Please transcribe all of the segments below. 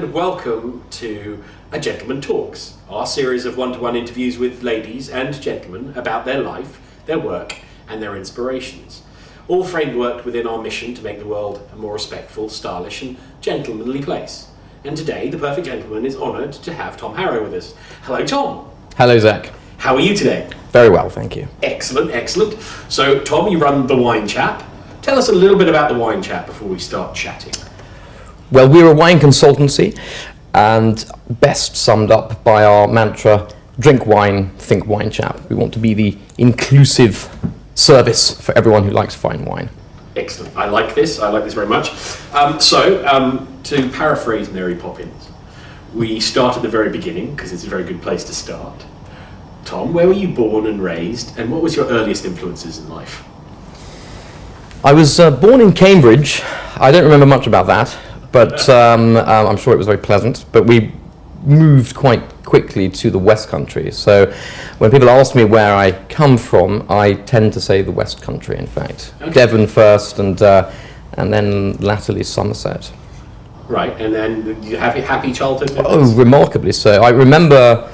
and welcome to A Gentleman Talks, our series of one-to-one interviews with ladies and gentlemen about their life, their work, and their inspirations. All frameworked within our mission to make the world a more respectful, stylish, and gentlemanly place. And today, the perfect gentleman is honoured to have Tom Harrow with us. Hello, Tom. Hello, Zach. How are you today? Very well, thank you. Excellent, excellent. So, Tom, you run The Wine Chap. Tell us a little bit about The Wine Chap before we start chatting. Well, we're a wine consultancy, and best summed up by our mantra, drink wine, think wine chap. We want to be the inclusive service for everyone who likes fine wine. Excellent. I like this very much. To paraphrase Mary Poppins, we start at the very beginning, because it's a very good place to start. Tom, where were you born and raised, and what was your earliest influences in life? I was born in Cambridge. I don't remember much about that, but I'm sure it was very pleasant. But we moved quite quickly to the West Country. So when people ask me where I come from, I tend to say the West Country, in fact. Okay. Devon first, and then latterly Somerset. Right, and then you have a happy childhood? Oh, remarkably so. I remember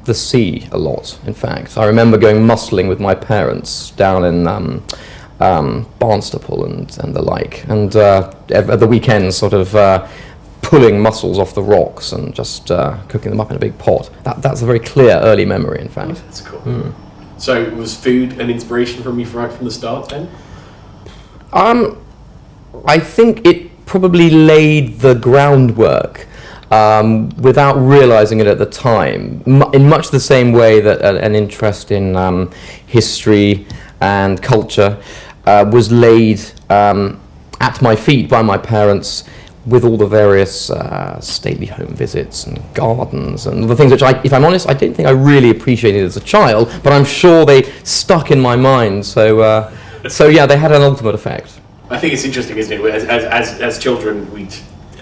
the sea a lot, in fact. I remember going mussling with my parents down in Barnstaple and the like, and at the weekends sort of pulling mussels off the rocks and just cooking them up in a big pot. That's a very clear early memory, in fact. Oh, that's cool. Mm. So was food an inspiration from you right from the start then? I think it probably laid the groundwork without realizing it at the time, in much the same way that an interest in history and culture was laid at my feet by my parents, with all the various stately home visits and gardens and the things which, if I'm honest, I didn't think I really appreciated as a child, but I'm sure they stuck in my mind. So yeah, they had an ultimate effect. I think it's interesting, isn't it? As children, we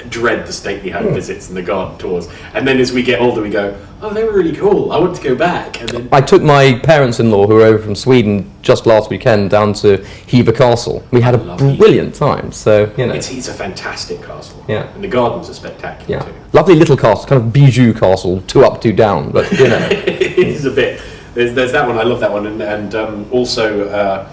dread the stately home visits and the garden tours, and then as we get older, we go, "Oh, they were really cool. I want to go back." And then I took my parents-in-law, who were over from Sweden, just last weekend down to Hever Castle. We had a brilliant time. So you know, it's a fantastic castle. Yeah, and the gardens are spectacular too. Lovely little castle, kind of bijou castle, 2 up, 2 down. But you know, it is a bit. There's that one. I love that one, and also.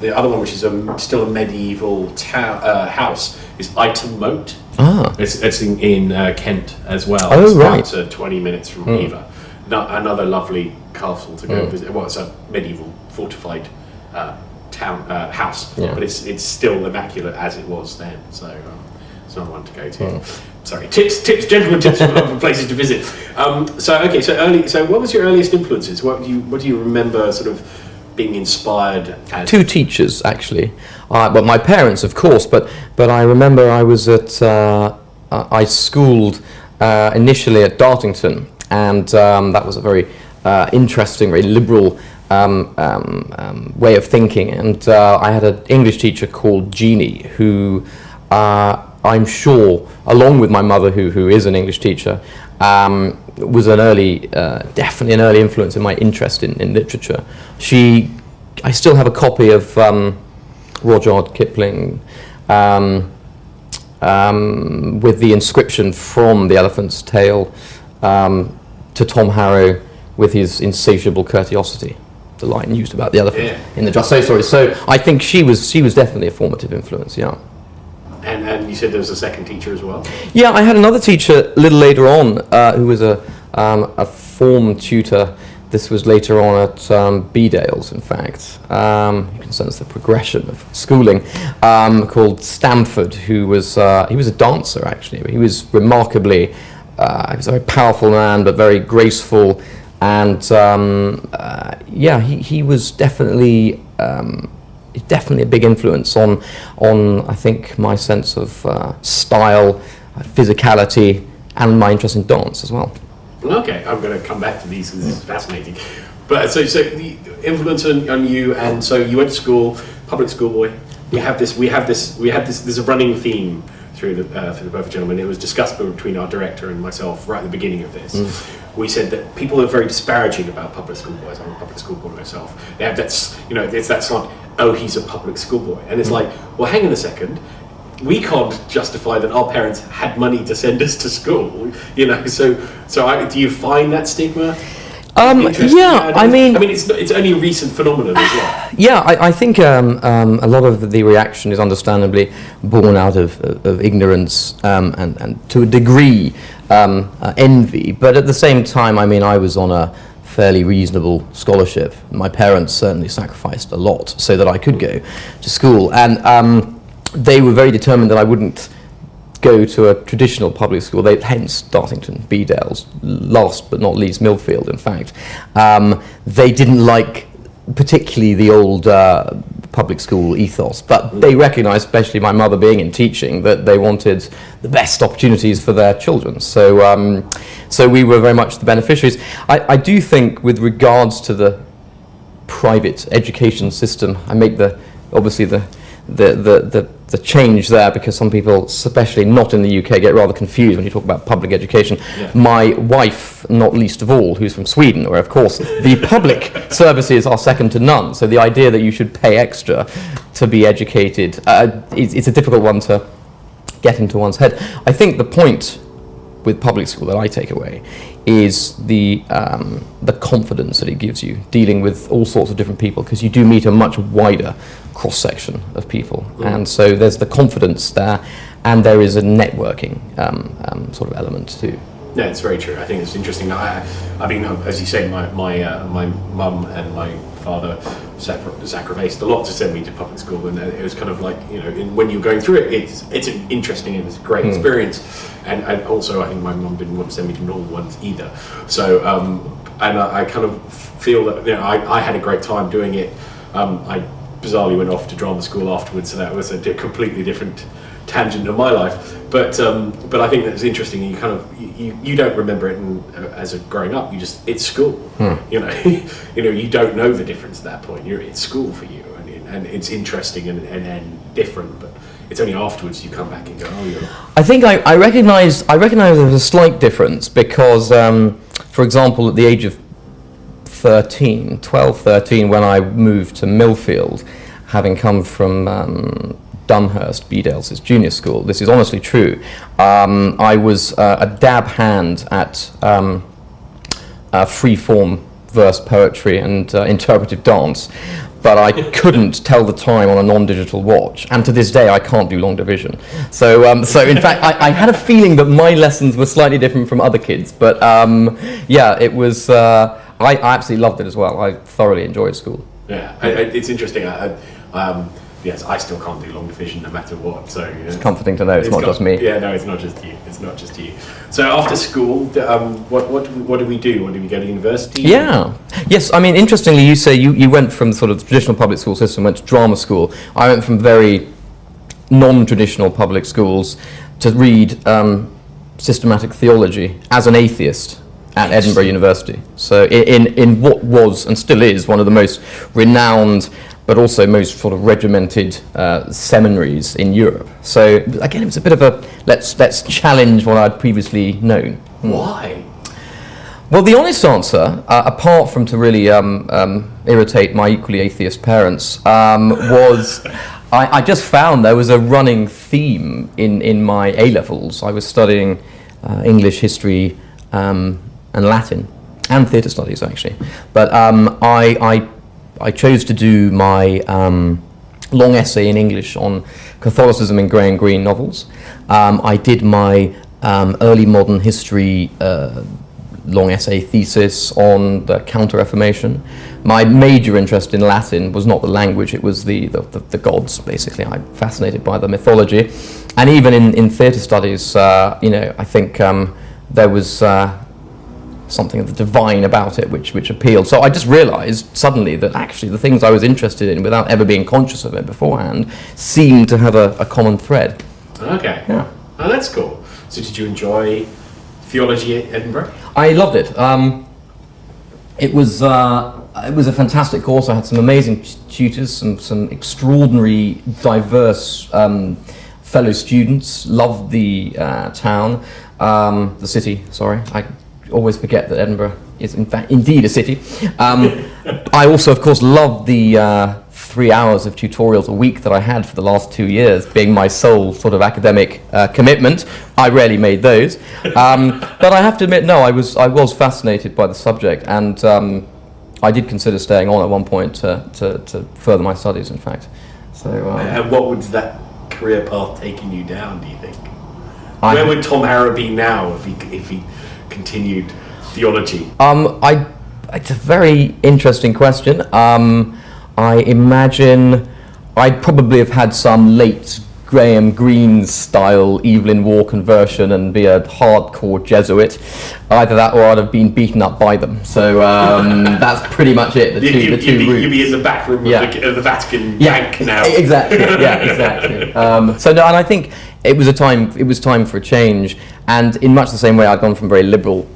The other one, which is still a medieval house, is Ightham Moat. Ah. It's in Kent as well. Oh, it's right. About 20 minutes from Hever. Another lovely castle to go visit. Well, it's a medieval fortified house, but it's still immaculate as it was then. So it's another one to go to. Sorry, gentlemen tips for places to visit. So what was your earliest influences? What do you remember sort of being inspired as? 2 teachers, actually. Well, my parents, of course, but I remember I was I schooled initially at Dartington, and that was a very interesting, very liberal way of thinking. And I had an English teacher called Jeannie, who I'm sure, along with my mother, who is an English teacher, was definitely an early influence in my interest in literature. I still have a copy of Rudyard Kipling with the inscription from The Elephant's Tail to Tom Harrow with his insatiable courteosity, the line used about the elephant in the Just So story. So I think she was definitely a formative influence, yeah. And you said there was a second teacher as well? Yeah, I had another teacher a little later on who was a form tutor. This was later on at Bedales, in fact. You can sense the progression of schooling, called Stamford, who was he was a dancer, actually. He was remarkably, he was a very powerful man, but very graceful. And he was definitely a big influence on I think my sense of style, physicality, and my interest in dance as well. Okay, I'm going to come back to these because this is fascinating. But so the influence on you, and so you went to school, public school boy. We had this. There's a running theme through the Perfect Gentleman. It was discussed between our director and myself right at the beginning of this. We said that people are very disparaging about public school boys. I'm a public school boy myself. It's that slant. Oh, he's a public school boy, and it's like, well, hang on a second. we can't justify that our parents had money to send us to school, you know. So do you find that stigma? Interesting Yeah, it's only a recent phenomenon as well. Yeah, I think a lot of the reaction is understandably born out of ignorance and to a degree envy. But at the same time, I mean, I was on a fairly reasonable scholarship. My parents certainly sacrificed a lot so that I could go to school, and they were very determined that I wouldn't go to a traditional public school. Hence Dartington, Bedales, last but not least Millfield, in fact. They didn't like particularly the old public school ethos, but they recognised, especially my mother being in teaching, that they wanted the best opportunities for their children. So we were very much the beneficiaries. I do think with regards to the private education system, I make obviously the change there, because some people, especially not in the UK, get rather confused when you talk about public education. Yeah. My wife, not least of all, who's from Sweden, where of course the public services are second to none, so the idea that you should pay extra to be educated, it's a difficult one to get into one's head. I think the point with public school that I take away is the confidence that it gives you dealing with all sorts of different people, because you do meet a much wider cross-section of people, and so there's the confidence there, and there is a networking sort of element too. Yeah, it's very true. I think it's interesting. I mean, as you say, my mum and my father sacrificed a lot to send me to public school, and it was kind of like, you know, when you're going through it, it's an interesting and it's a great experience. And also, I think my mum didn't want to send me to normal ones either. So, and I kind of feel that, you know, I had a great time doing it. I bizarrely went off to drama school afterwards, so that was a completely different tangent of my life. But I think that's interesting. You kind of you don't remember it as a growing up. It's school. You know, you don't know the difference at that point. It's school for you, and it's interesting and different. But it's only afterwards you come back and go, oh, yeah. I think I recognise there's a slight difference because, for example, at the age of 12, 13, when I moved to Millfield, having come from Dunhurst, Bedales' junior school, this is honestly true. I was a dab hand at free-form verse poetry and interpretive dance, but I couldn't tell the time on a non-digital watch, and to this day I can't do long division. So in fact, I had a feeling that my lessons were slightly different from other kids, but yeah, it was. I absolutely loved it as well. I thoroughly enjoyed school. Yeah, it's interesting. Yes, I still can't do long division no matter what. So it's comforting to know it's not just me. Yeah, no, it's not just you. It's not just you. So after school, what do we do? What do we go to university? Yeah. Yes, I mean, interestingly, you say you went from sort of the traditional public school system, went to drama school. I went from very non-traditional public schools to read systematic theology as an atheist at Edinburgh University. So in what was and still is one of the most renowned but also most sort of regimented seminaries in Europe. So again, it was a bit of a let's challenge what I'd previously known. Why? Well, the honest answer, apart from to really irritate my equally atheist parents, was I just found there was a running theme in my A-levels. I was studying English, history, and Latin, and theatre studies actually. But I chose to do my long essay in English on Catholicism in Graham Greene novels. I did my early modern history long essay thesis on the Counter-Reformation. My major interest in Latin was not the language, it was the gods, basically. I'm fascinated by the mythology. And even in theatre studies, I think there was something of the divine about it which appealed. So I just realised suddenly that actually the things I was interested in, without ever being conscious of it beforehand, seemed to have a common thread. Okay. Yeah. Oh, that's cool. So did you enjoy theology at Edinburgh? I loved it. It was a fantastic course. I had some amazing tutors, some extraordinary, diverse fellow students. Loved the town, the city. Sorry, I always forget that Edinburgh is in fact indeed a city. I also, of course, loved the 3 hours of tutorials a week that I had for the last 2 years being my sole sort of academic commitment. I rarely made those. But I have to admit, no, I was fascinated by the subject, and I did consider staying on at one point to further my studies, in fact. So, and what would that career path taking you down, do you think? Where would Tom Harrow be now if he continued theology? It's a very interesting question. I imagine I'd probably have had some late Graham Greene style Evelyn Waugh conversion and be a hardcore Jesuit. Either that or I'd have been beaten up by them. So that's pretty much it. The two routes. You'd be in the back room of the Vatican bank now. Exactly. Yeah, exactly. So no, and I think it was time for a change. And in much the same way, I'd gone from very liberal,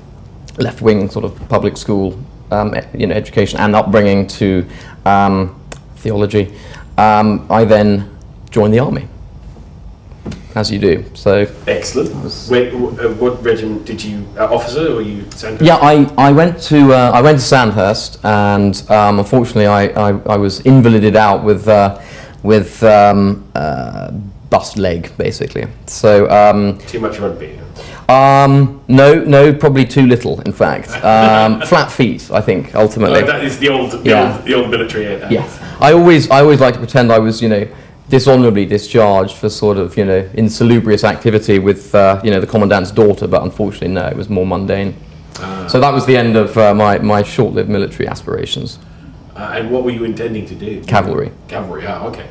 left-wing sort of public school, education and upbringing to theology. I then joined the army, as you do. So excellent. Wait, what regiment did you officer, or were you Sandhurst? Yeah, I went to Sandhurst, and unfortunately I was invalided out with bust leg, basically. So too much rugby. No, probably too little, in fact. Flat feet, I think, ultimately. That is the old military. Yes. I always like to pretend I was, dishonorably discharged for sort of, insalubrious activity with, the commandant's daughter, but unfortunately, no, it was more mundane. So that was the end of my short-lived military aspirations. And what were you intending to do? Cavalry. Cavalry, okay.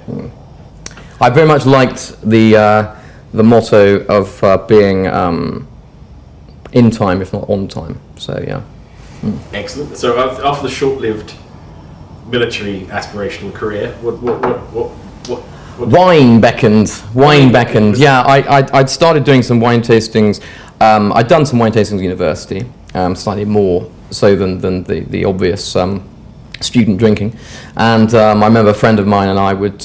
I very much liked the motto of being in time, if not on time. So yeah. Excellent. So after the short-lived military aspirational career, what? Wine beckoned. Yeah, I'd started doing some wine tastings. I'd done some wine tastings at university, slightly more so than the obvious student drinking. And I remember a friend of mine and I would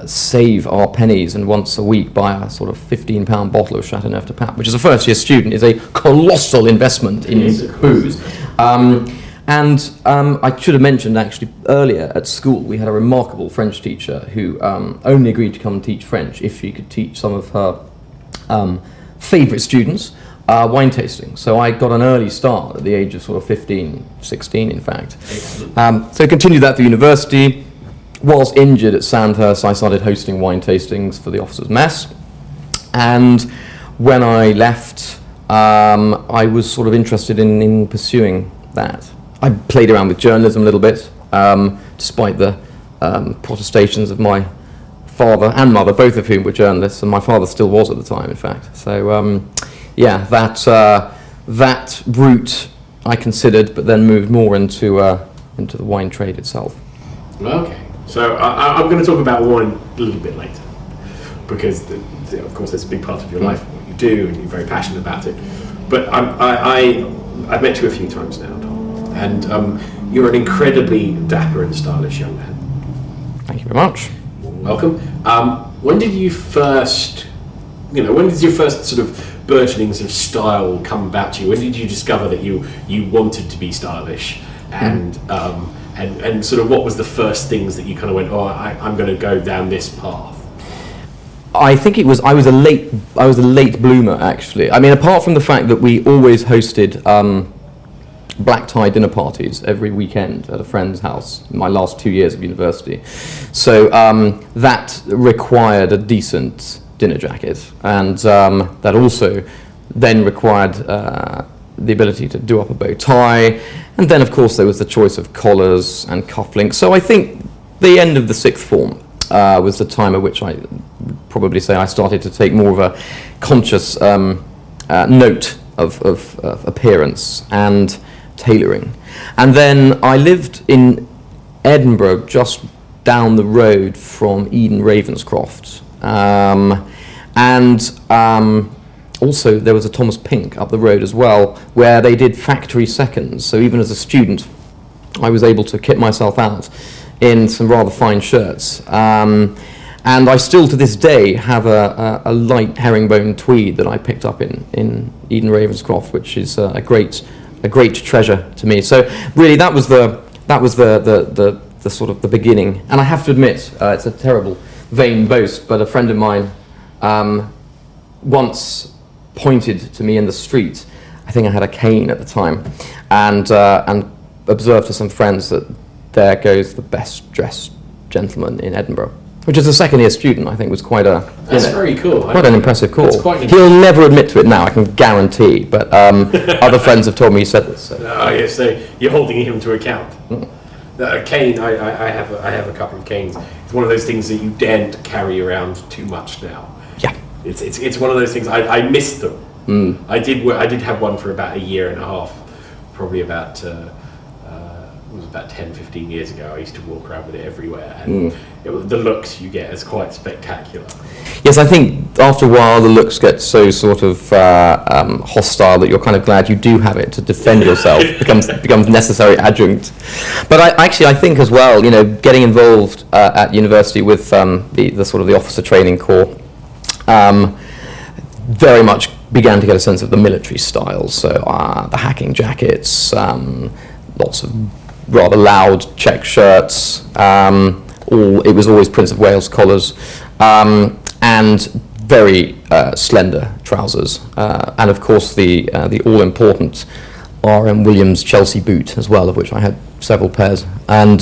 save our pennies and once a week buy a sort of £15 bottle of Chateauneuf de Pape, which as a first year student is a colossal investment in booze. And I should have mentioned actually earlier at school we had a remarkable French teacher who only agreed to come and teach French if she could teach some of her favourite students wine tasting. So I got an early start at the age of sort of 15, 16 in fact. So I continued that through university. Whilst injured at Sandhurst, I started hosting wine tastings for the officers' mess. And when I left, I was sort of interested in pursuing that. I played around with journalism a little bit, despite the protestations of my father and mother, both of whom were journalists, and my father still was at the time, in fact. So, that route I considered, but then moved more into the wine trade itself. Okay. So I'm going to talk about wine a little bit later, because of course it's a big part of your life, what you do, and you're very passionate about it. But I've met you a few times now, Tom, and you're an incredibly dapper and stylish young man. Thank you very much. Welcome. When did your first sort of burgeonings of style come about to you? When did you discover that you wanted to be stylish, and sort of what was the first things that you kind of went, I'm going to go down this path? I think I was a late bloomer, actually. I mean, apart from the fact that we always hosted black tie dinner parties every weekend at a friend's house in my last 2 years of university. So that required a decent dinner jacket, and that also then required the ability to do up a bow tie, and then of course there was the choice of collars and cufflinks. So I think the end of the sixth form was the time at which I would probably say I started to take more of a conscious note of appearance and tailoring. And then I lived in Edinburgh, just down the road from Eden Ravenscroft, and also there was a Thomas Pink up the road as well, where they did factory seconds. So even as a student, I was able to kit myself out in some rather fine shirts. And I still to this day have a light herringbone tweed that I picked up in Eden Ravenscroft, which is a great treasure to me. So really that was the that was the sort of the beginning. And I have to admit, it's a terrible vain boast, but a friend of mine once pointed to me in the street. I think I had a cane at the time, and observed to some friends that there goes the best dressed gentleman in Edinburgh, which as a second year student I think was quite a very cool. Quite an impressive call. It's quite He'll never admit to it now, I can guarantee, but other friends have told me he said this. So. Oh yes, so you're holding him to account. A cane, I have a couple of canes. It's one of those things that you daren't carry around too much now. Yeah. It's one of those things. I miss them. I did have one for about a year and a half, probably about it was about 10, 15 years ago. I used to walk around with it everywhere, and the looks you get is quite spectacular. Yes, I think after a while the looks get so sort of hostile that you're kind of glad you do have it to defend yourself. becomes necessary adjunct. But I think as well, you know, getting involved at university with the sort of the officer training corps, very much began to get a sense of the military style. So the hacking jackets, lots of rather loud check shirts. It was always Prince of Wales collars, and very slender trousers, and of course the all-important R.M. Williams Chelsea boot as well, of which I had several pairs. And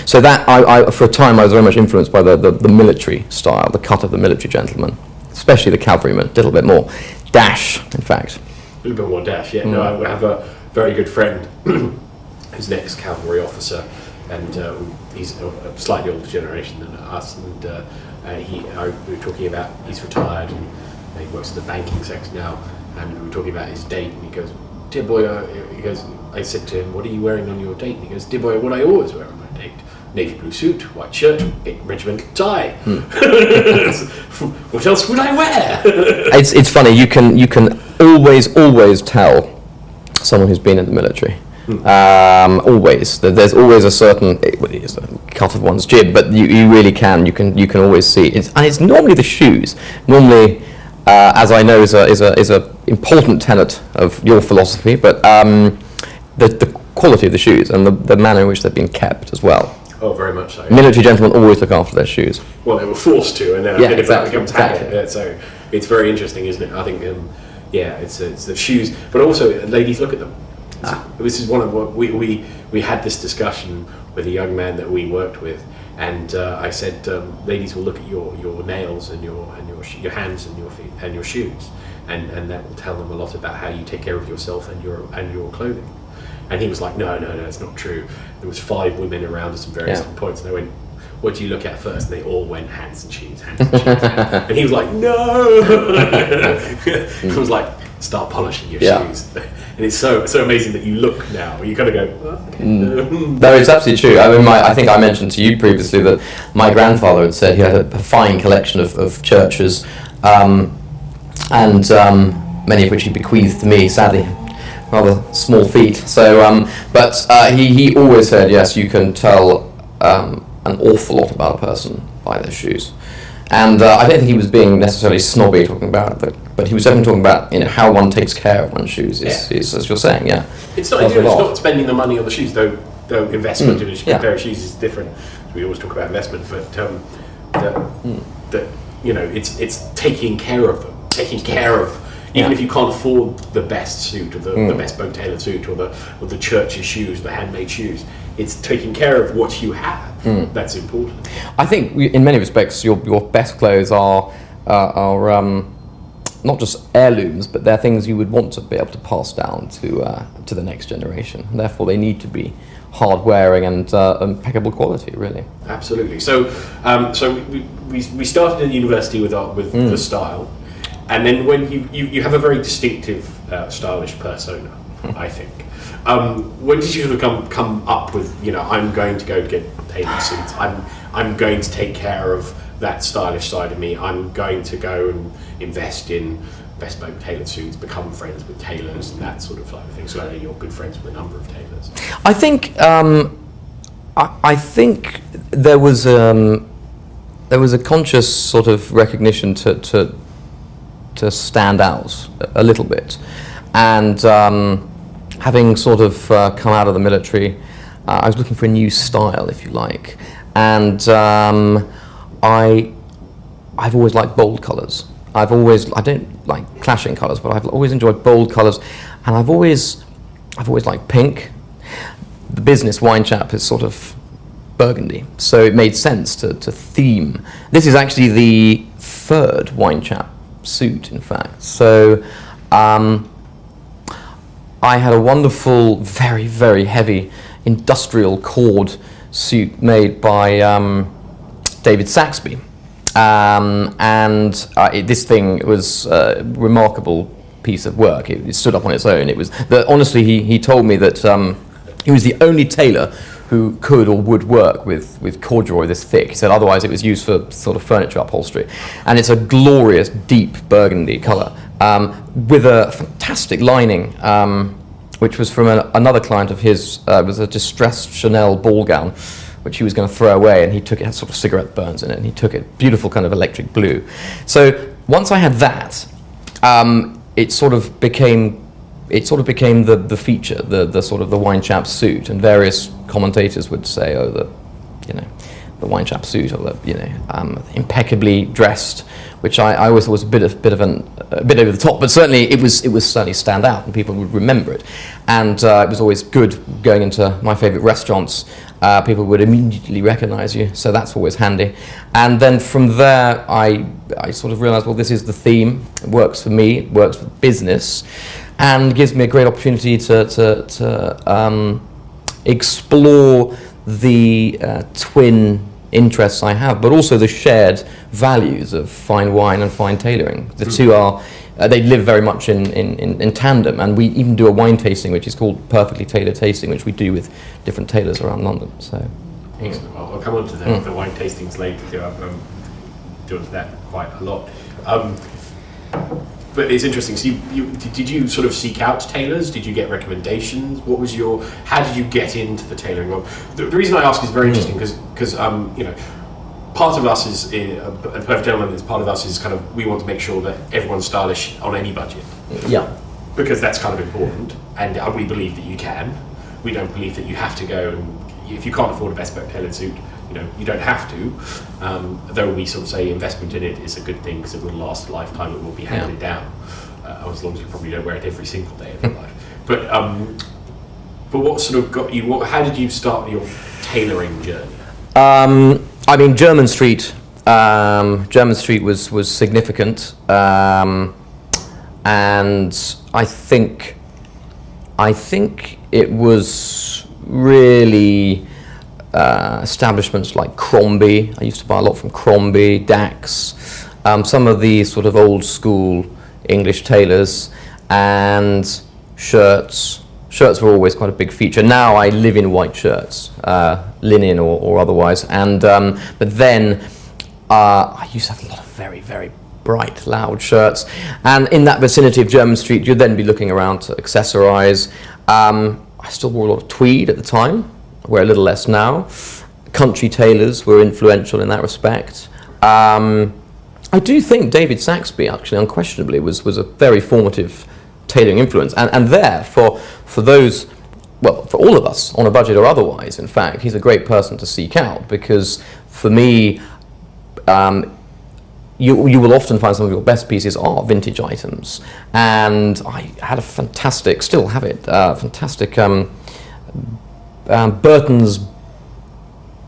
so that I for a time I was very much influenced by the military style, the cut of the military gentleman, especially the cavalryman, a little bit more dash, in fact. A little bit more dash, yeah. No, I have a very good friend who's an ex-cavalry officer, and he's a slightly older generation than us, and we were talking about, he's retired and he works in the banking sector now, and we were talking about his date, and he goes, dear boy, I said to him, what are you wearing on your date? And he goes, dear boy, what I always wear on my date. Navy blue suit, white shirt, regimental tie. What else would I wear? It's funny. You can always tell someone who's been in the military. Always. There's always a certain it's a cut of one's jib, but you really can. You can always see. It's normally the shoes. Normally, as I know, is a important tenet of your philosophy, but the quality of the shoes and the manner in which they've been kept as well. Oh, very much so. Military gentlemen always look after their shoes. Well, they were forced to, and then exactly, it becomes habit. Yeah, so it's very interesting, isn't it? I think, it's the shoes, but also ladies look at them. This is one of what we had this discussion with a young man that we worked with, and I said, ladies will look at your nails and your hands and your feet and your shoes, and that will tell them a lot about how you take care of yourself and your clothing. And he was like, no, it's not true. There was 5 women around us at various points, and I went, what do you look at first? And they all went hands and shoes. And he was like, no. He was like, start polishing your shoes. And it's so amazing that you look now. You kind of go, oh, okay. No, it's absolutely true. I mean, I think I mentioned to you previously that my grandfather had said he had a fine collection of churches, and many of which he bequeathed to me, sadly. Rather small feet. So, but he always said, yes, you can tell an awful lot about a person by their shoes. And I don't think he was being necessarily snobby talking about it, but he was definitely talking about how one takes care of one's shoes. Is as you're saying, yeah. It's not spending the money on the shoes, though investment in a pair of shoes is different. We always talk about investment, but it's taking care of them, taking care of. Even if you can't afford the best suit or the best boat tailored suit or the church's shoes, the handmade shoes, it's taking care of what you have. That's important. I think in many respects your best clothes are not just heirlooms, but they're things you would want to be able to pass down to the next generation. Therefore, they need to be hard wearing and impeccable quality, really. Absolutely. So we started at university with the style. And then when you have a very distinctive, stylish persona, I think. When did you sort of come up with, I'm going to go get tailored suits. I'm going to take care of that stylish side of me. I'm going to go and invest in bespoke tailored suits, become friends with tailors, and that sort of thing. So I know you're good friends with a number of tailors. I think I think there was a conscious sort of recognition to stand out a little bit, and having sort of come out of the military, I was looking for a new style, if you like, and I've always liked bold colours. I don't like clashing colours, but I've always enjoyed bold colours, and I've always liked pink. The business wine chap is sort of burgundy, so it made sense to theme. This is actually the third wine chap suit, in fact. So I had a wonderful, very, very heavy industrial cord suit made by David Saxby. This thing was a remarkable piece of work. It stood up on its own. Honestly, he told me that he was the only tailor who could or would work with corduroy this thick. He said otherwise it was used for sort of furniture upholstery. And it's a glorious, deep burgundy colour with a fantastic lining, which was from another client of his. It was a distressed Chanel ball gown, which he was going to throw away, and he took it, had sort of cigarette burns in it, and he took it, beautiful kind of electric blue. So once I had that, it sort of became the feature, the sort of the wine chap suit, and various commentators would say, oh, the wine chap suit, or impeccably dressed, which I always thought was a bit over the top, but certainly it was certainly stand out, and people would remember it, and it was always good going into my favourite restaurants. People would immediately recognise you, so that's always handy. And then from there, I sort of realised, well, this is the theme. It works for me. It works for business, and gives me a great opportunity to explore the twin interests I have, but also the shared values of fine wine and fine tailoring. The two are. They live very much in tandem, and we even do a wine tasting which is called Perfectly Tailored Tasting, which we do with different tailors around London. So, excellent. I'll come on to the wine tastings later too. I've done that quite a lot. But it's interesting. So, did you sort of seek out tailors? Did you get recommendations? How did you get into the tailoring world? The reason I ask is very interesting because part of us is, a Perfect Gentleman is part of us is kind of, we want to make sure that everyone's stylish on any budget. Yeah. Because that's kind of important, and we believe that you can. We don't believe that you have to go, and if you can't afford a bespoke tailored suit, you don't have to. Though we sort of say investment in it is a good thing because it will last a lifetime, it will be handed down, as long as you probably don't wear it every single day of your life. But what sort of got you, how did you start your tailoring journey? I mean, Jermyn Street was significant, and I think it was really establishments like Crombie. I used to buy a lot from Crombie, Dax, some of the sort of old school English tailors, and shirts. Shirts were always quite a big feature. Now I live in white shirts, linen or otherwise. And but then I used to have a lot of very, very bright, loud shirts. And in that vicinity of Jermyn Street, you'd then be looking around to accessorise. I still wore a lot of tweed at the time. I wear a little less now. Country tailors were influential in that respect. I do think David Saxby, actually, unquestionably, was a very formative tailoring influence, and there for those, well, for all of us on a budget or otherwise, in fact, he's a great person to seek out, because for me, you will often find some of your best pieces are vintage items, and I had a fantastic, still have it, fantastic Burton's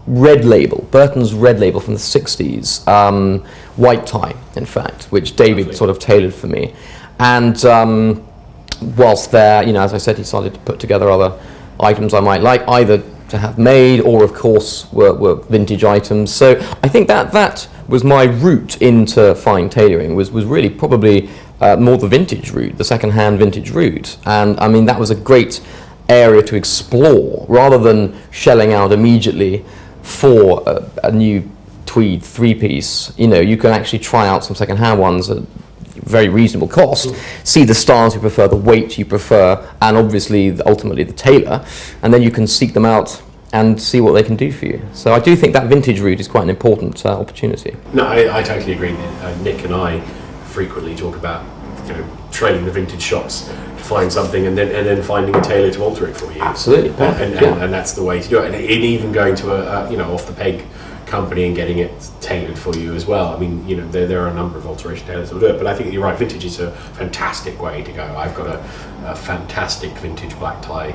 Red Label from the 60s, white tie, in fact, which David sort of tailored for me. And whilst there, as I said, he started to put together other items I might like, either to have made or, of course, were vintage items. So I think that was my route into fine tailoring, was really probably more the vintage route, the second-hand vintage route. And, I mean, that was a great area to explore, rather than shelling out immediately for a new tweed three-piece. You can actually try out some second-hand ones at very reasonable cost, see the styles you prefer, the weight you prefer, and obviously ultimately the tailor, and then you can seek them out and see what they can do for you. So I do think that vintage route is quite an important opportunity. No, I totally agree. Nick and I frequently talk about trailing the vintage shops to find something, and then finding a tailor to alter it for you. Absolutely, perfect. And that's the way to do it. And even going to a off the peg company and getting it tailored for you as well. I mean, there are a number of alteration tailors that will do it, but I think you're right. Vintage is a fantastic way to go. I've got a fantastic vintage black tie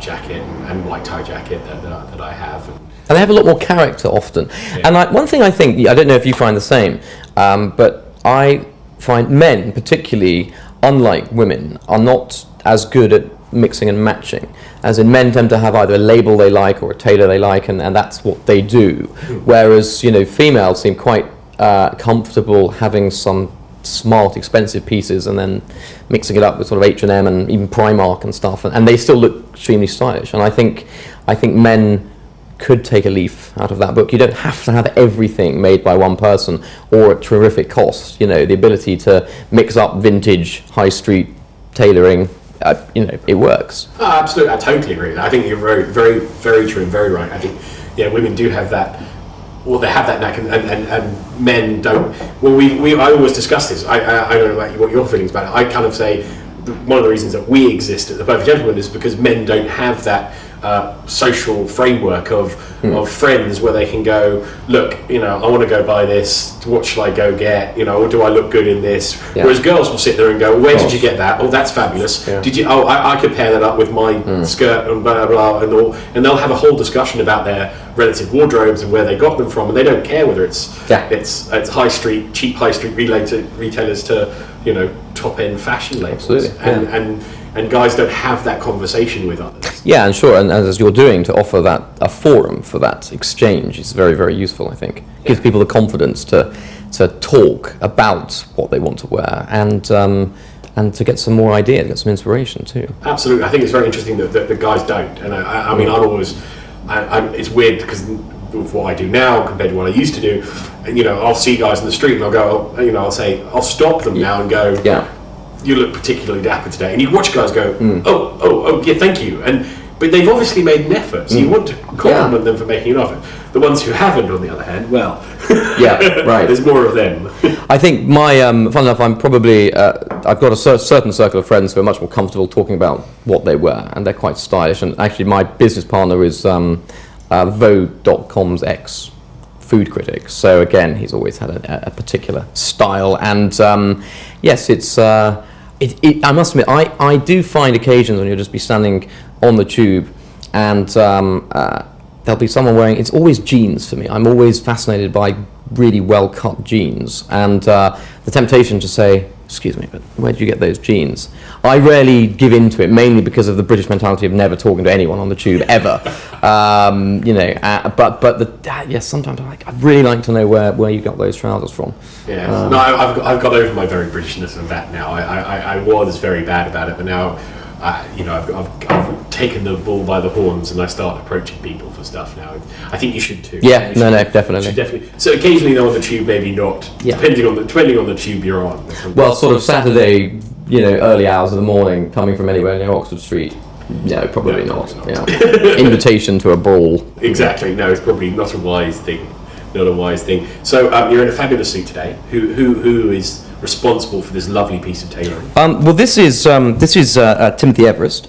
jacket and white tie jacket that I have. And they have a lot more character often. Yeah. And one thing I think, I don't know if you find the same, but I find men particularly, unlike women, are not as good at mixing and matching. As in, men tend to have either a label they like or a tailor they like, and that's what they do. Whereas, females seem quite comfortable having some smart, expensive pieces and then mixing it up with sort of H&M and even Primark and stuff, and they still look extremely stylish. And I think men could take a leaf out of that book. You don't have to have everything made by one person or at terrific cost. The ability to mix up vintage, high street tailoring, it works. Oh, absolutely, I totally agree. I think you're very, very, very true and very right. I think, women do have that. Well, they have that knack, and men don't. Well, I always discuss this. I don't know what your feelings about it. I kind of say one of the reasons that we exist at the Perfect Gentleman is because men don't have that social framework of friends where they can go, look, I want to go buy this, what shall I go get, or do I look good in this? Yeah. Whereas girls will sit there and go, where did you get that? Oh, that's fabulous. Yeah. Did you? Oh, I could pair that up with my skirt and blah blah and all, and they'll have a whole discussion about their relative wardrobes and where they got them from, and they don't care whether it's cheap high street retailers to top end fashion labels. Absolutely. And guys don't have that conversation with others. Yeah, and sure, and as you're doing, to offer that a forum for that exchange is very, very useful, I think. It gives people the confidence to talk about what they want to wear and to get some more ideas, get some inspiration too. Absolutely, I think it's very interesting that the guys don't. And I mean, it's weird because with what I do now compared to what I used to do, and I'll see guys in the street and I'll go, I'll stop them now and go, yeah, you look particularly dapper today, and you watch guys go, oh, yeah, thank you, but they've obviously made an effort, so you want to compliment them for making an effort. The ones who haven't, on the other hand, well, yeah, right. There's more of them. I think my, fun enough, I'm probably, I've got a certain circle of friends who are much more comfortable talking about what they wear, and they're quite stylish. And actually, my business partner is Vogue.com's ex-food critic. So again, he's always had a particular style, and yes, it's. I must admit, I do find occasions when you'll just be standing on the tube and there'll be someone wearing, it's always jeans for me. I'm always fascinated by really well-cut jeans, and the temptation to say, excuse me, but where did you get those jeans? I rarely give in to it, mainly because of the British mentality of never talking to anyone on the tube, ever. Yes, sometimes I'd really like to know where you got those trousers from. Yeah, I've got over my very Britishness of that now. I was very bad about it, but now, I've taken the bull by the horns and I start approaching people for stuff now. I think you should too. Yeah, definitely. Definitely. So occasionally, though, on the tube, maybe not. Yeah. Depending on the tube you're on. Well, sort of Saturday, early hours of the morning, coming from anywhere near Oxford Street. No, probably not. Yeah. Invitation to a ball. Exactly. No, it's probably not a wise thing. Not a wise thing. So you're in a fabulous suit today. Who is responsible for this lovely piece of tailoring? Well, this is Timothy Everest,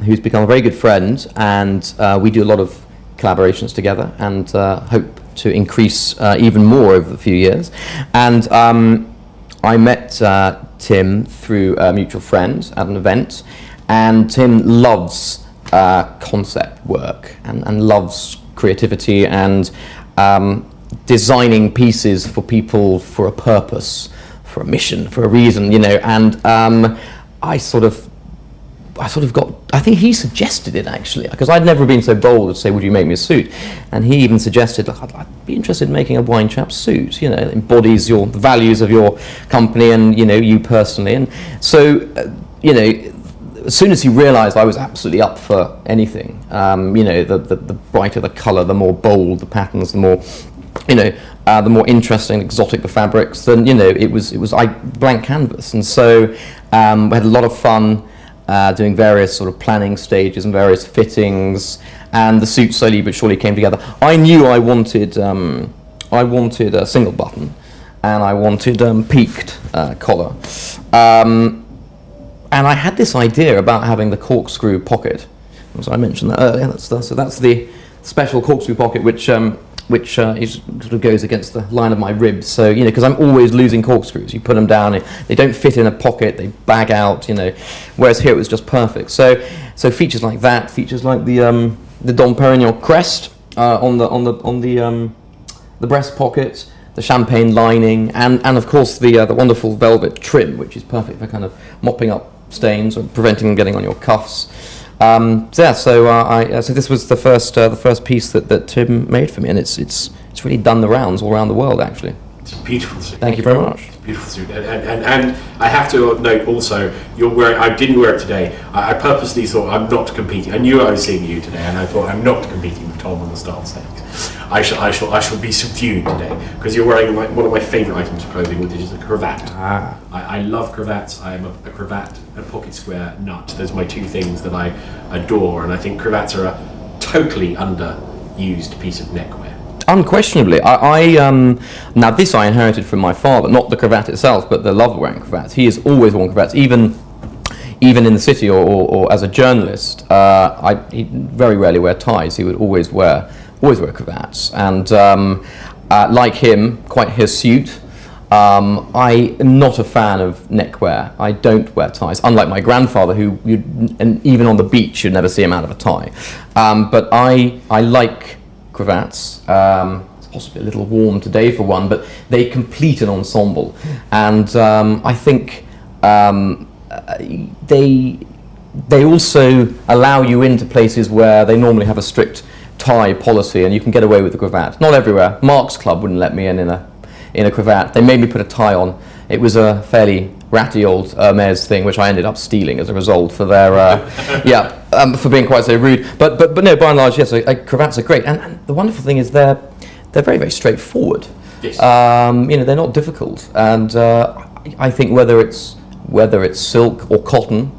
who's become a very good friend, and we do a lot of collaborations together, and hope to increase even more over the few years. And I met Tim through a mutual friend at an event, and Tim loves concept work and loves creativity and designing pieces for people for a purpose, for a mission, for a reason, and I think he suggested it actually, because I'd never been so bold to say, would you make me a suit? And he even suggested, look, I'd be interested in making a wine chap suit, that embodies the values of your company and, you personally. And so, as soon as he realized I was absolutely up for anything, the brighter the color, the more bold the patterns, the more, the more interesting, exotic the fabrics, then, it was blank canvas. And so we had a lot of fun doing various sort of planning stages and various fittings, and the suit slowly but surely came together. I knew I wanted a single button, and I wanted peaked collar. I had this idea about having the corkscrew pocket. So I mentioned that earlier. So that's the special corkscrew pocket, which sort of goes against the line of my ribs. So, because I'm always losing corkscrews. You put them down, they don't fit in a pocket, they bag out, whereas here it was just perfect. So features like that, features like the Dom Perignon crest on the breast pocket, the champagne lining, and of course the wonderful velvet trim, which is perfect for kind of mopping up stains or preventing them getting on your cuffs. So this was the first piece that Tim made for me, and it's really done the rounds all around the world, actually. It's a beautiful suit. Thank you very much. Beautiful suit, and I have to note also, you're wearing. I didn't wear it today. I purposely thought I'm not competing. I knew I was seeing you today, and I thought I'm not competing with Tom on the start stakes. I shall be subdued today because you're wearing one of my favourite items of clothing, which is a cravat. I love cravats. I am a cravat and pocket square nut. Those are my two things that I adore, and I think cravats are a totally underused piece of neckwear. Unquestionably. Now this I inherited from my father, not the cravat itself, but the love of wearing cravats. He has always worn cravats, even in the city or as a journalist. He very rarely wear ties. He would always wear cravats, and like him, quite hirsute. I am not a fan of neckwear. I don't wear ties, unlike my grandfather, and even on the beach you'd never see him out of a tie. But I like cravats. It's possibly a little warm today for one, but they complete an ensemble, and I think they also allow you into places where they normally have a strict tie policy, and you can get away with the cravat. Not everywhere. Mark's Club wouldn't let me in a cravat. They made me put a tie on. It was a fairly ratty old Hermes thing, which I ended up stealing as a result for their for being quite so rude. But no, by and large, yes, cravats are great. And the wonderful thing is they're very, very straightforward. Yes. They're not difficult, and I think whether it's silk or cotton,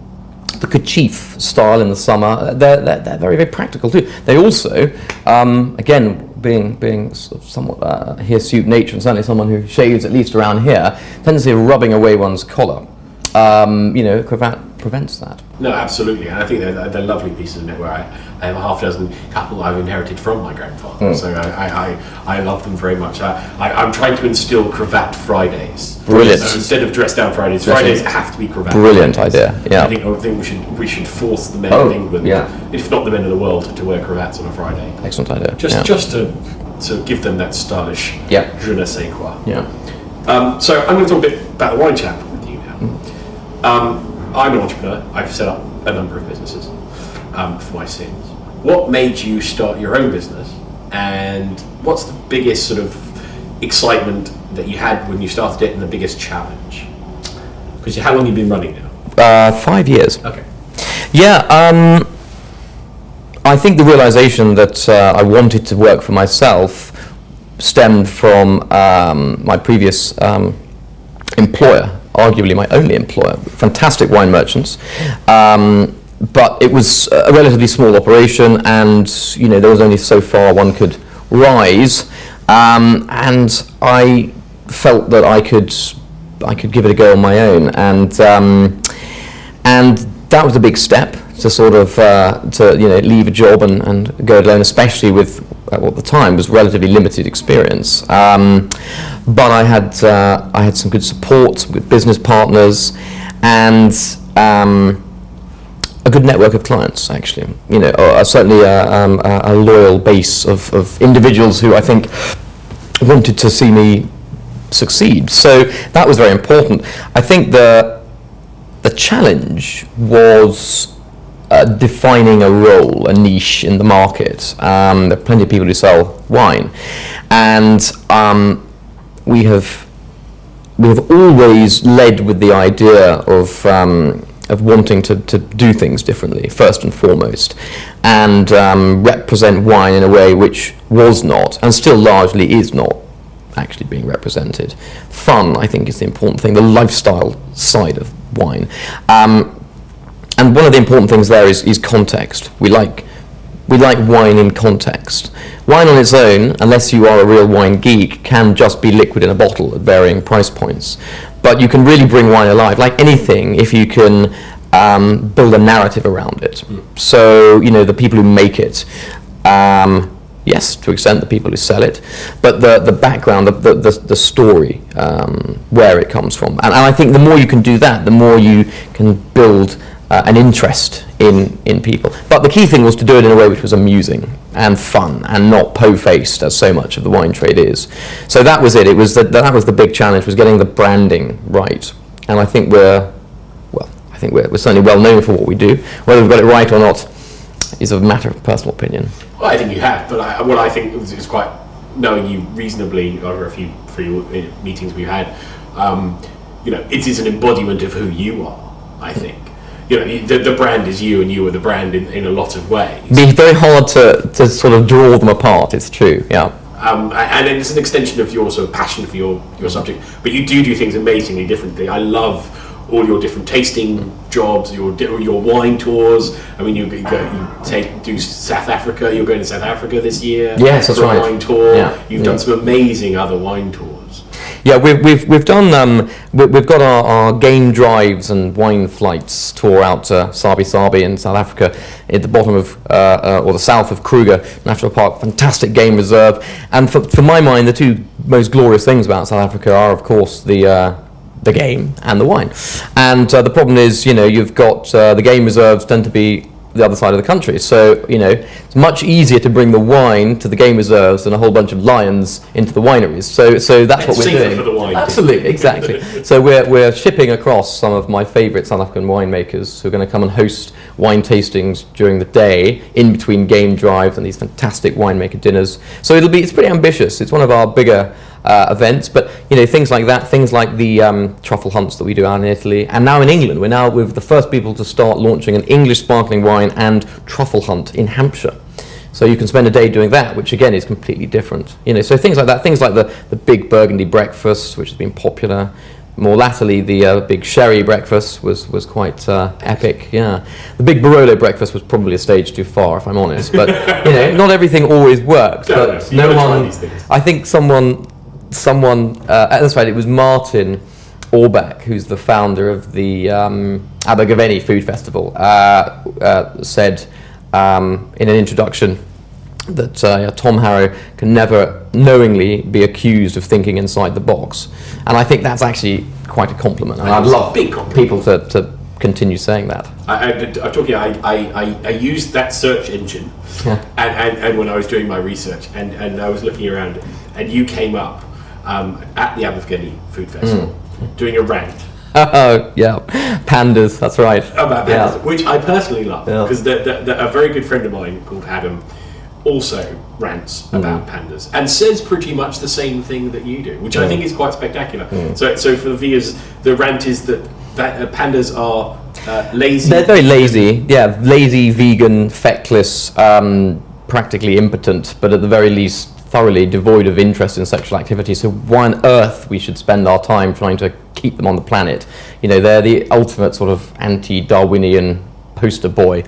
the kerchief style in the summer, they're very, very practical too. They also, again, being sort of somewhat hirsute nature, and certainly someone who shaves at least around here, tendency of rubbing away one's collar. Cravat prevents that. No, absolutely, and I think they're lovely pieces of neckwear. I have a half dozen couple I've inherited from my grandfather, so I love them very much. I'm trying to instill cravat Fridays. Brilliant. So instead of dress down Fridays, Fridays have to be cravat. Brilliant Fridays. idea. Yeah. I think we should force the men of England, if not the men of the world, to wear cravats on a Friday. Excellent idea. Just to give them that stylish je ne sais quoi. Yeah. So I'm going to talk a bit about the wine chapter with you now. I'm an entrepreneur. I've set up a number of businesses for my sins. What made you start your own business, and what's the biggest sort of excitement that you had when you started it, and the biggest challenge? Because how long have you been running now? 5 years. Okay. Yeah. I think the realization that I wanted to work for myself stemmed from my previous employer, arguably my only employer, fantastic wine merchants. But it was a relatively small operation, and there was only so far one could rise. And I felt that I could give it a go on my own, and that was a big step to sort of leave a job and go it alone, especially with what at the time was relatively limited experience. But I had some good support, some good business partners, and a good network of clients, actually. Certainly a loyal base of individuals who I think wanted to see me succeed. So that was very important. I think the challenge was defining a role, a niche in the market. There are plenty of people who sell wine, and we have always led with the idea of wanting to do things differently, first and foremost, and represent wine in a way which was not, and still largely is not, actually being represented. Fun, I think, is the important thing, the lifestyle side of wine. And one of the important things there is context. We like wine in context. Wine on its own, unless you are a real wine geek, can just be liquid in a bottle at varying price points. But you can really bring wine alive, like anything, if you can build a narrative around it. So, the people who make it, yes, to an extent the people who sell it, but the background, the story, where it comes from. And I think the more you can do that, the more you can build an interest in people. But the key thing was to do it in a way which was amusing and fun and not po-faced, as so much of the wine trade is. So that was it. It was that was the big challenge, was getting the branding right. And I think we're certainly well known for what we do. Whether we've got it right or not is a matter of personal opinion. Well, I think you have, but what I think is quite, knowing you reasonably over a few meetings we've had, it is an embodiment of who you are, I think. The brand is you, and you are the brand in a lot of ways. It'd be very hard to sort of draw them apart, it's true, yeah. And it's an extension of your sort of passion for your subject, but you do things amazingly differently. I love all your different tasting jobs, your wine tours. I mean, you do South Africa. You're going to South Africa this year. Yes, that's right. For a wine tour. Yeah. You've done some amazing other wine tours. Yeah, we've done we've got our game drives and wine flights tour out to Sabi in South Africa, at the bottom of or the south of Kruger National Park. Fantastic game reserve, and for my mind, the two most glorious things about South Africa are, of course, the game and the wine. And the problem is, you've got the game reserves tend to be the other side of the country. So, it's much easier to bring the wine to the game reserves than a whole bunch of lions into the wineries. So that's what we're doing. For the wine. Absolutely, exactly. So we're shipping across some of my favourite South African winemakers who are going to come and host wine tastings during the day in between game drives and these fantastic winemaker dinners. So it's pretty ambitious. It's one of our bigger events, but things like that, things like the truffle hunts that we do out in Italy, and now in England, we're the first people to start launching an English sparkling wine and truffle hunt in Hampshire. So you can spend a day doing that, which again is completely different. So things like that, things like the big Burgundy breakfast, which has been popular. More latterly, the big sherry breakfast was quite epic. Yeah, the big Barolo breakfast was probably a stage too far, if I'm honest. But not everything always works. But no one. I think someone. That's right. It was Martin Orbach, who's the founder of the Abergavenny Food Festival, said in an introduction that Tom Harrow can never knowingly be accused of thinking inside the box, and I think that's actually quite a compliment. And I'd love people to continue saying that. I used that search engine, and when I was doing my research, and I was looking around, and you came up at the Abergavenny Food Festival doing a rant. Oh yeah, pandas. That's right. About pandas, which I personally love, because a very good friend of mine called Adam also rants about pandas and says pretty much the same thing that you do, which I think is quite spectacular. So for the viewers, the rant is that pandas are lazy. They're very lazy. Yeah, lazy, vegan, feckless, practically impotent, but at the very least thoroughly devoid of interest in sexual activity. So why on earth we should spend our time trying to keep them on the planet? They're the ultimate sort of anti-Darwinian poster boy,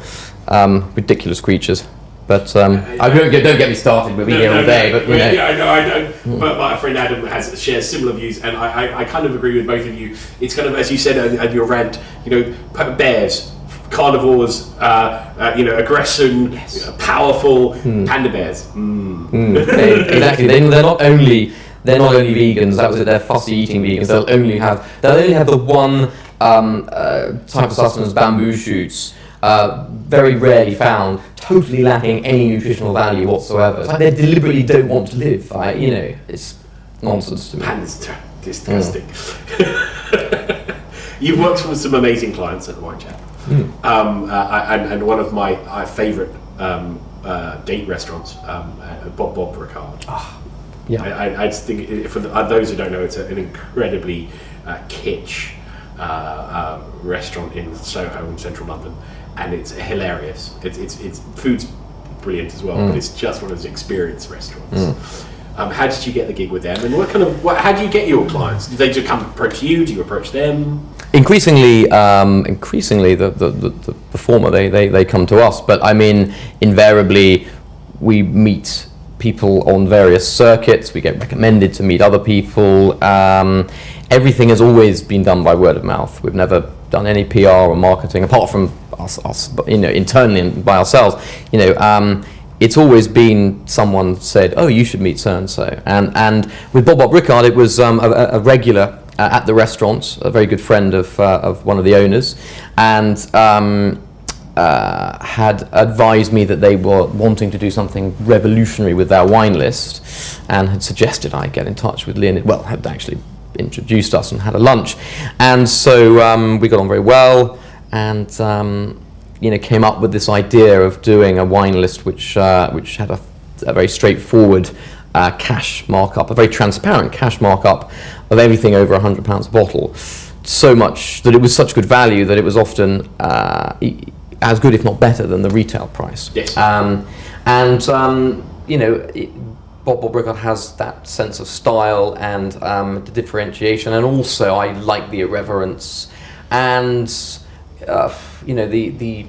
ridiculous creatures. But don't get me started. We'll be here all day. But I know. But my friend Adam shares similar views, and I kind of agree with both of you. It's kind of, as you said in your rant, bears, carnivores, aggression, powerful panda bears. Exactly. They're not only vegans. That was it. They're fussy eating vegans. They'll only have the one type of sustenance, bamboo shoots. Very rarely found, totally lacking any nutritional value whatsoever. It's like they deliberately don't want to live. It's nonsense to me. Panda's disgusting. You've worked with some amazing clients at the Wine Chat, and one of my favourite date restaurants, Bob Ricard. Yeah. I just think, for those who don't know, it's an incredibly kitsch restaurant in Soho in central London, and it's hilarious. It's food's brilliant as well, but it's just one of those experience restaurants. How did you get the gig with them, and how do you get your clients? Do they just come approach you? Do you approach them? Increasingly, the former, they come to us, but I mean, invariably we meet people on various circuits. We get recommended to meet other people. Everything has always been done by word of mouth. We've never done any PR or marketing apart from us internally and by ourselves. It's always been someone said, "Oh, you should meet so and so." And with Bob Rickard, it was a regular at the restaurant, a very good friend of one of the owners, and had advised me that they were wanting to do something revolutionary with their wine list, and had suggested I get in touch with Leonid. Well, had actually introduced us and had a lunch, and so we got on very well, and came up with this idea of doing a wine list which had a very straightforward cash markup, a very transparent cash markup of everything over £100 a bottle. So much that it was such good value that it was often as good, if not better, than the retail price. Yes. Bob Rickard has that sense of style and the differentiation, and also I like the irreverence and the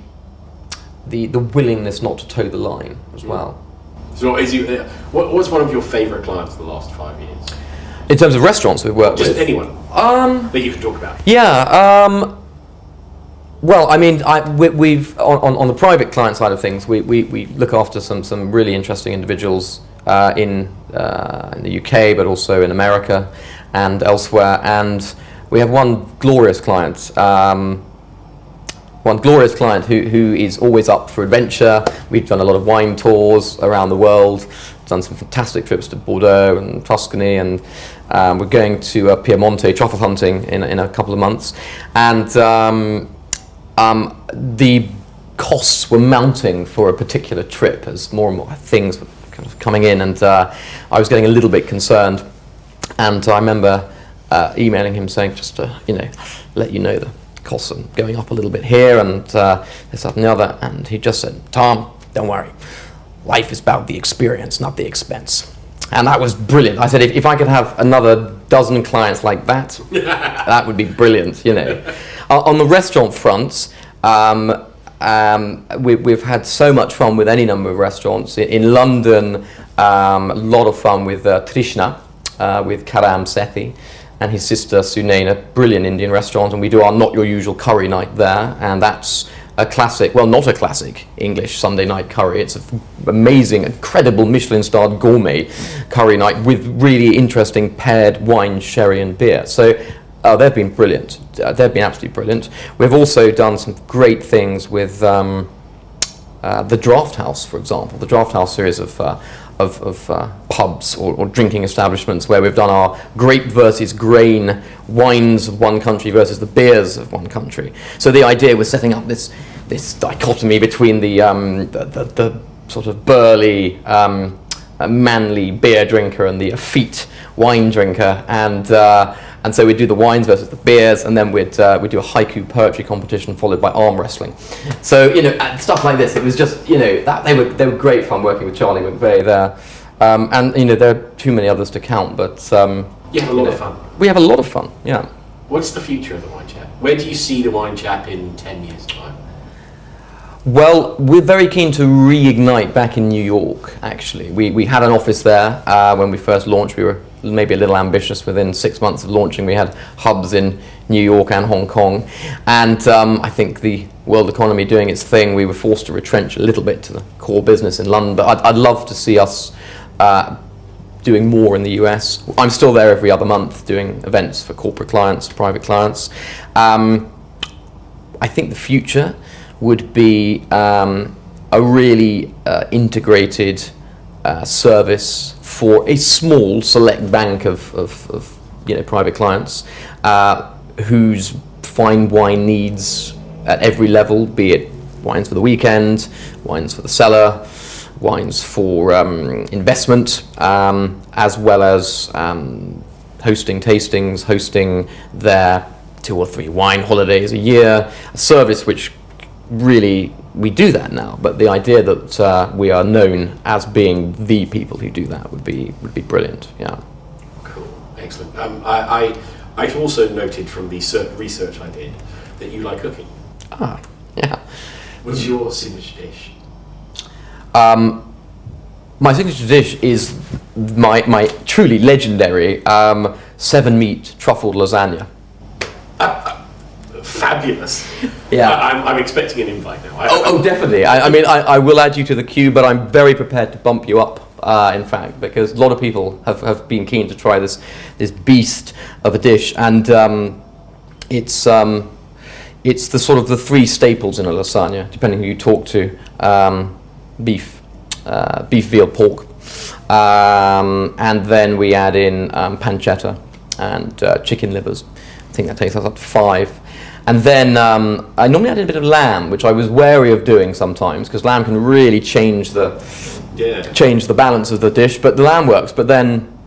willingness not to toe the line as well. So, what's one of your favourite clients in the last 5 years? In terms of restaurants we've worked with? Just anyone that you can talk about. Yeah. Well, I mean, we've on the private client side of things, we look after some really interesting individuals in the UK, but also in America and elsewhere. And we have one glorious client who is always up for adventure. We've done a lot of wine tours around the world, done some fantastic trips to Bordeaux and Tuscany, and we're going to Piemonte truffle hunting in a couple of months. And the costs were mounting for a particular trip as more and more things were kind of coming in, and I was getting a little bit concerned. And I remember emailing him saying, just to let you know the costs are going up a little bit here, and this, that, and the other. And he just said, "Tom, don't worry. Life is about the experience, not the expense." And that was brilliant. I said, if I could have another dozen clients like that, that would be brilliant, On the restaurant front, we've had so much fun with any number of restaurants. In London, a lot of fun with Trishna, with Karam Sethi and his sister Sunaina, brilliant Indian restaurant, and we do our Not Your Usual curry night there, and that's a classic, well, not a classic English Sunday night curry. It's an amazing, incredible Michelin-starred gourmet curry night with really interesting paired wine, sherry and beer. So they've been brilliant. They've been absolutely brilliant. We've also done some great things with the Draft House, for example. The Draft House series of pubs or drinking establishments where we've done our grape versus grain wines of one country versus the beers of one country. So the idea was setting up this dichotomy between the sort of burly, manly beer drinker and the effete wine drinker, and so we'd do the wines versus the beers, and then we'd do a haiku poetry competition followed by arm wrestling. So and stuff like this. It was just that they were great fun working with Charlie McVeigh there, and there are too many others to count. But you have a lot of fun. We have a lot of fun. Yeah. What's the future of the Wine Chat? Where do you see the Wine Chat in 10 years' time? Well, we're very keen to reignite back in New York, actually. We had an office there when we first launched. We were maybe a little ambitious. Within 6 months of launching, we had hubs in New York and Hong Kong. And I think the world economy doing its thing, we were forced to retrench a little bit to the core business in London. But I'd love to see us doing more in the US. I'm still there every other month doing events for corporate clients, private clients. I think the future would be a really integrated service for a small select bank of private clients whose fine wine needs at every level, be it wines for the weekend, wines for the cellar, wines for investment, as well as hosting tastings, hosting their 2 or 3 wine holidays a year, a service which really, we do that now, but the idea that we are known as being the people who do that would be brilliant. Yeah. Cool, excellent. I also noted from the research I did that you like cooking. Ah, yeah. What's your signature dish? My signature dish is my truly legendary 7-meat truffled lasagna. fabulous. Yeah. I'm expecting an invite now. Oh, definitely. I mean, I will add you to the queue, but I'm very prepared to bump you up, in fact, because a lot of people have been keen to try this beast of a dish, and it's the sort of the three staples in a lasagna, depending who you talk to. Beef, veal, pork, and then we add in pancetta and chicken livers. I think that takes us up to 5. And then I normally add in a bit of lamb, which I was wary of doing sometimes, because lamb can really change the balance of the dish. But the lamb works. But then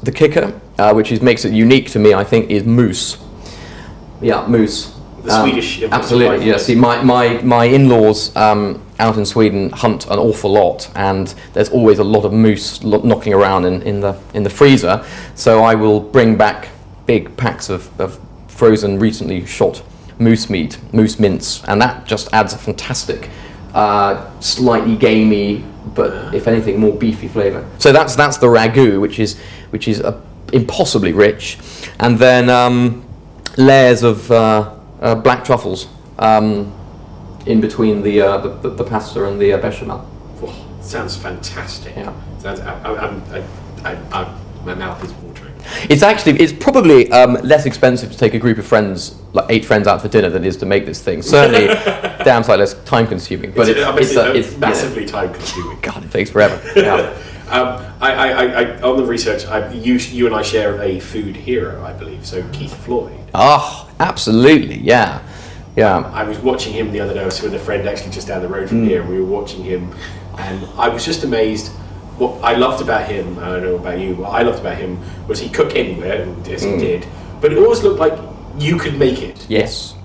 the kicker, which makes it unique to me, I think, is moose. Yeah, moose. The Swedish. Absolutely. Yeah. See, my in-laws out in Sweden hunt an awful lot, and there's always a lot of moose knocking around in the freezer. So I will bring back big packs of frozen, recently shot moose meat, moose mince, and that just adds a fantastic, slightly gamey, but if anything, more beefy flavour. So that's the ragu, which is impossibly rich, and then layers of black truffles in between the pasta and the bechamel. Oh, sounds fantastic. Yeah. My mouth is watering. It's probably less expensive to take a group of friends, like 8 friends, out for dinner than it is to make this thing. Certainly, damn sight less time consuming. But it's massively time consuming. God, it takes forever. Yeah. I on the research, you and I share a food hero, I believe. So Keith Floyd. Oh, absolutely, yeah. I was watching him the other day. I was with a friend actually just down the road from here. We were watching him, and I was just amazed. What I loved about him, I don't know about you, what I loved about him was he cooked anywhere, as he did, but it always looked like you could make it. Yes.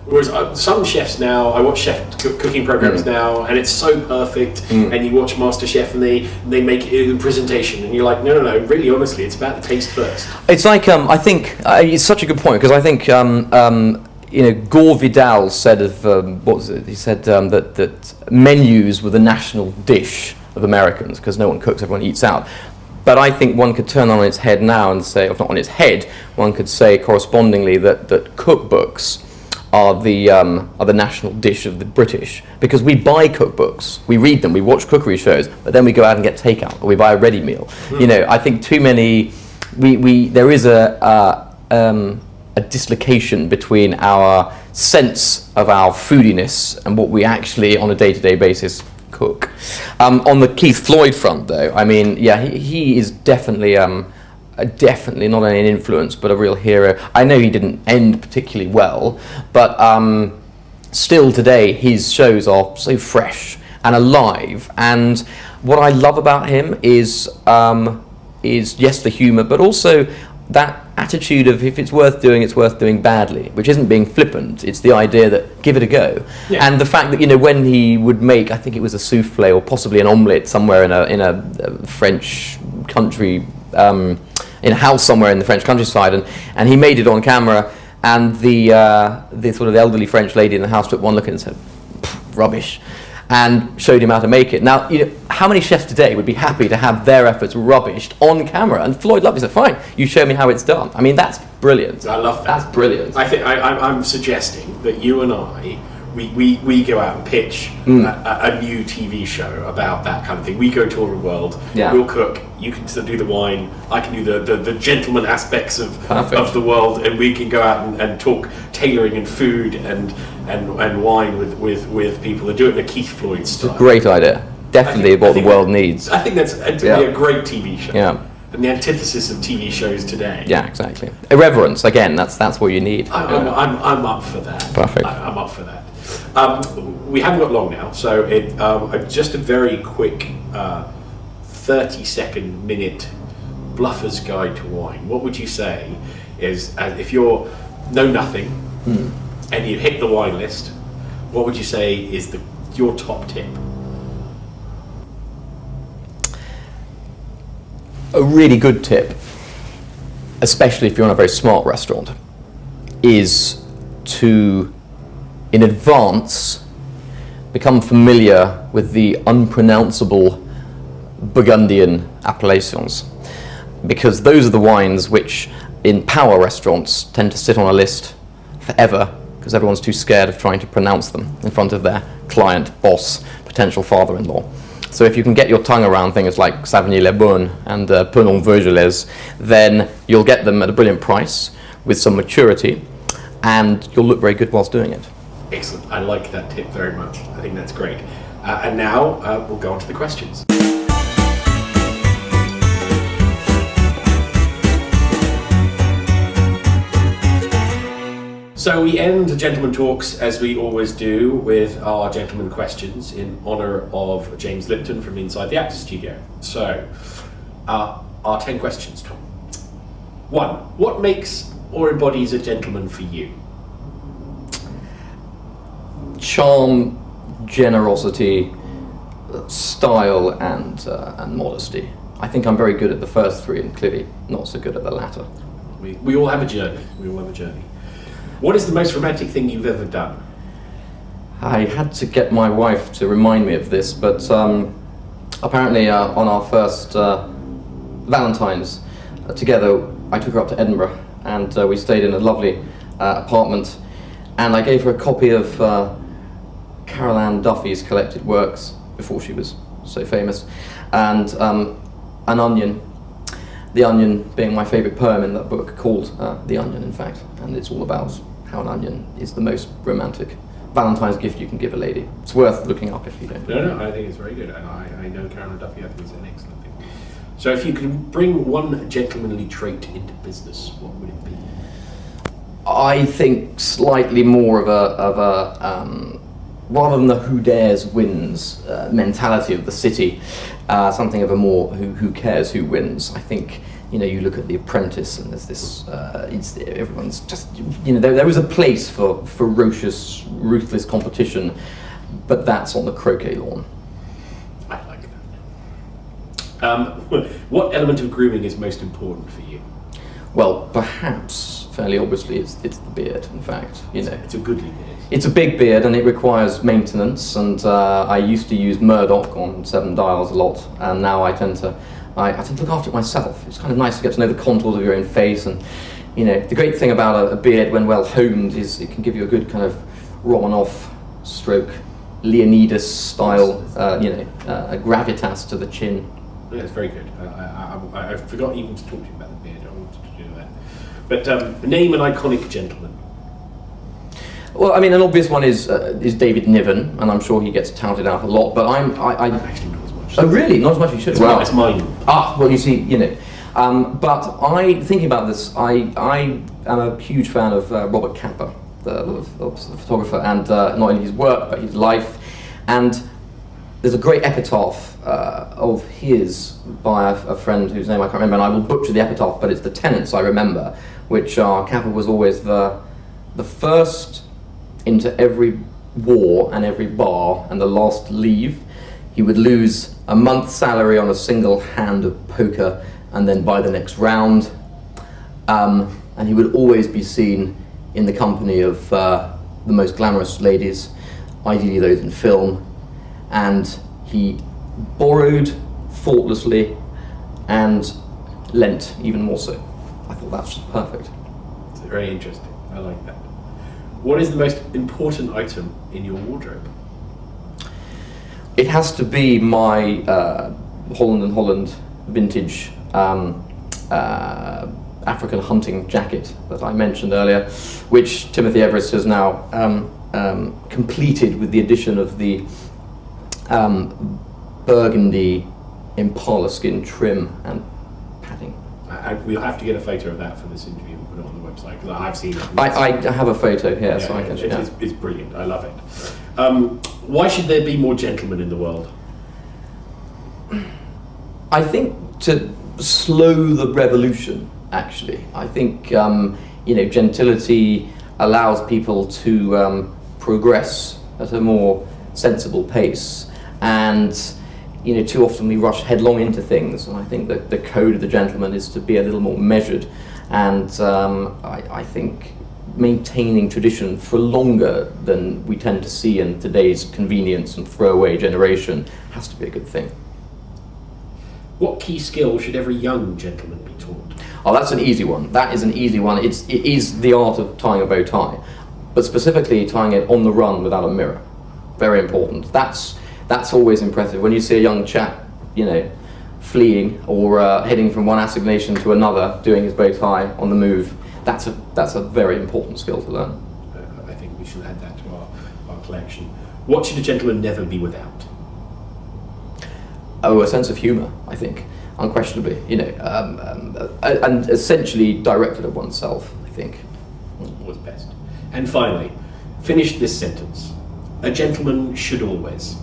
Whereas some chefs now, I watch chef cooking programs now, and it's so perfect, and you watch MasterChef and they make it in presentation, and you're like, no, really, honestly, it's about the taste first. It's like, I think, it's such a good point, because I think, Gore Vidal said of, what was it, he said that menus were the national dish of Americans, because no one cooks, everyone eats out. But I think one could turn on its head now and say, if not on its head, one could say correspondingly that cookbooks are the national dish of the British, because we buy cookbooks, we read them, we watch cookery shows, but then we go out and get takeout, or we buy a ready meal. I think too many, there is a dislocation between our sense of our foodiness and what we actually on a day-to-day basis cook. On the Keith Floyd front, though, I mean, yeah, he is definitely definitely not only an influence but a real hero. I know he didn't end particularly well, but still today his shows are so fresh and alive. And what I love about him is yes, the humour, but also that attitude of if it's worth doing badly, which isn't being flippant. It's the idea that give it a go. Yeah. And the fact that when he would make, I think it was a souffle or possibly an omelette somewhere in a French country, in a house somewhere in the French countryside, and he made it on camera, and the sort of elderly French lady in the house took one look at it and said, rubbish, and showed him how to make it. Now, how many chefs today would be happy to have their efforts rubbished on camera? And Floyd loved it. He said, fine, you show me how it's done. I mean, that's brilliant. I love that. That's brilliant. I think I'm suggesting that you and I, we go out and pitch a new TV show about that kind of thing. We go tour the world. Yeah. We'll cook. You can do the wine. I can do the gentleman aspects of the world, and we can go out and talk tailoring and food and wine with people and do it in a Keith Floyd style. It's a great idea. Definitely what the world needs. I think that's be a great TV show. Yeah. And the antithesis of TV shows today. Yeah, exactly. Irreverence, again, that's what you need. I'm up for that. Perfect. I'm up for that. We haven't got long now, so just a very quick 30-second minute bluffer's guide to wine. What would you say is, if you're know nothing and you hit the wine list, what would you say is your top tip? A really good tip, especially if you're in a very smart restaurant, is to, in advance, become familiar with the unpronounceable Burgundian appellations, because those are the wines which in power restaurants tend to sit on a list forever, because everyone's too scared of trying to pronounce them in front of their client, boss, potential father-in-law. So if you can get your tongue around things like Savigny-les-Beaunes and Penon-Veugelès, then you'll get them at a brilliant price with some maturity, and you'll look very good whilst doing it. Excellent. I like that tip very much. I think that's great. And now we'll go on to the questions. So we end the Gentleman Talks, as we always do, with our Gentleman Questions in honour of James Lipton from Inside the Actors Studio. So, our 10 questions, Tom. 1. What makes or embodies a gentleman for you? Charm, generosity, style, and modesty. I think I'm very good at the first 3 and clearly not so good at the latter. We all have a journey. We all have a journey. What is the most romantic thing you've ever done? I had to get my wife to remind me of this, but apparently on our first Valentine's together, I took her up to Edinburgh and we stayed in a lovely apartment, and I gave her a copy of Carol Ann Duffy's collected works before she was so famous, and An Onion. The Onion being my favourite poem in that book, called The Onion, in fact, and it's all about how an onion is the most romantic Valentine's gift you can give a lady. It's worth looking up if you don't. No, I think it's very good. I know Carolyn Duffy, I think it's an excellent thing. So if you could bring one gentlemanly trait into business, what would it be? I think slightly more of a rather than the who dares wins mentality of the city, something of a more who cares who wins. I think, you know, you look at The Apprentice and there's this, everyone's just, you know, there was a place for ferocious, ruthless competition, but that's on the croquet lawn. I like that. What element of grooming is most important for you? Well, perhaps, fairly obviously, it's the beard, in fact, you know. It's a goodly beard. It's a big beard and it requires maintenance, and I used to use Murdoch on 7 Dials a lot, and now I tend to look after it myself. It's kind of nice to get to know the contours of your own face, and, you know, the great thing about a beard when well honed is it can give you a good kind of Romanoff stroke Leonidas style, a gravitas to the chin. Yeah, it's very good. I forgot even to talk to you about the beard. I wanted to do that. But name an iconic gentleman. Well, I mean, an obvious one is David Niven, and I'm sure he gets touted out a lot. But I actually not as much. Oh, really? Not as much as you should. Well, it's mine. Well, you see, you know. But thinking about this, I am a huge fan of Robert Capa, the photographer, and not only his work but his life. And there's a great epitaph of his by a friend whose name I can't remember, and I will butcher the epitaph, but it's the tenets I remember, which are Capa was always the first into every war and every bar, and the last to leave. He would lose a month's salary on a single hand of poker, and then buy the next round. And he would always be seen in the company of the most glamorous ladies, ideally those in film. And he borrowed thoughtlessly and lent even more so. I thought that's just perfect. It's very interesting. I like that. What is the most important item in your wardrobe? It has to be my Holland & Holland vintage African hunting jacket that I mentioned earlier, which Timothy Everest has now completed with the addition of the burgundy impala skin trim and padding. We'll have to get a photo of that for this interview and put it on the website, because I've seen it. I have a photo here, so I can show you. It's brilliant. I love it. Why should there be more gentlemen in the world? I think to slow the revolution, actually. I think, gentility allows people to progress at a more sensible pace. And, too often we rush headlong into things. And I think that the code of the gentleman is to be a little more measured. And I think maintaining tradition for longer than we tend to see in today's convenience and throwaway generation has to be a good thing. What key skill should every young gentleman be taught? Oh, that's an easy one. That is an easy one. It is the art of tying a bow tie. but specifically tying it on the run without a mirror. Very important. That's always impressive. When you see a young chap, fleeing or heading from one assignation to another, doing his bow tie on the move, that's a very important skill to learn. I think we should add that to our collection. What should a gentleman never be without? Oh, a sense of humour, I think, unquestionably. And essentially directed at oneself, I think. Was best. And finally, finish this sentence. A gentleman should always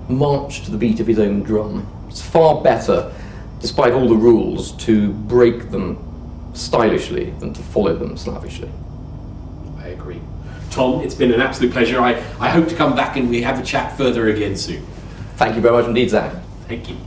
march to the beat of his own drum. It's far better, despite all the rules, to break them stylishly than to follow them slavishly. I agree. Tom, it's been an absolute pleasure. I hope to come back and we have a chat further again soon. Thank you very much indeed, Zach. Thank you.